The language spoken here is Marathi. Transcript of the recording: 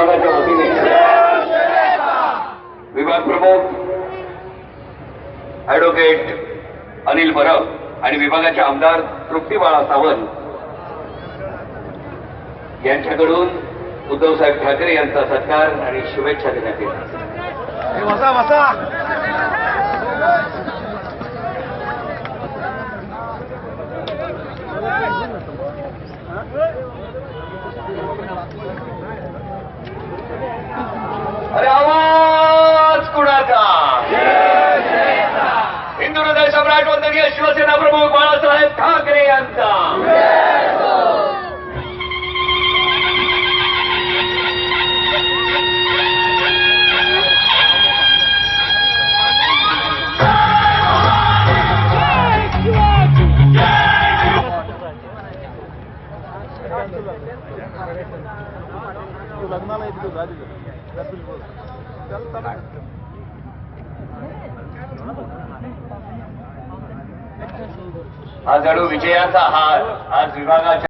विभागाच्या वतीने विभाग प्रमुख ॲडव्होकेट अनिल परब आणि विभागाचे आमदार तृप्ती बाळा सावंत यांच्याकडून उद्धवसाहेब ठाकरे यांचा सत्कार आणि शुभेच्छा देण्यात येतात. अरे आवाज कुणाचा? हिंदू हृदय सम्राट वंदनीय शिवसेना प्रमुख बाळासाहेब ठाकरे यांचा. हा जणू विजयाचा हार आज विभागाच्या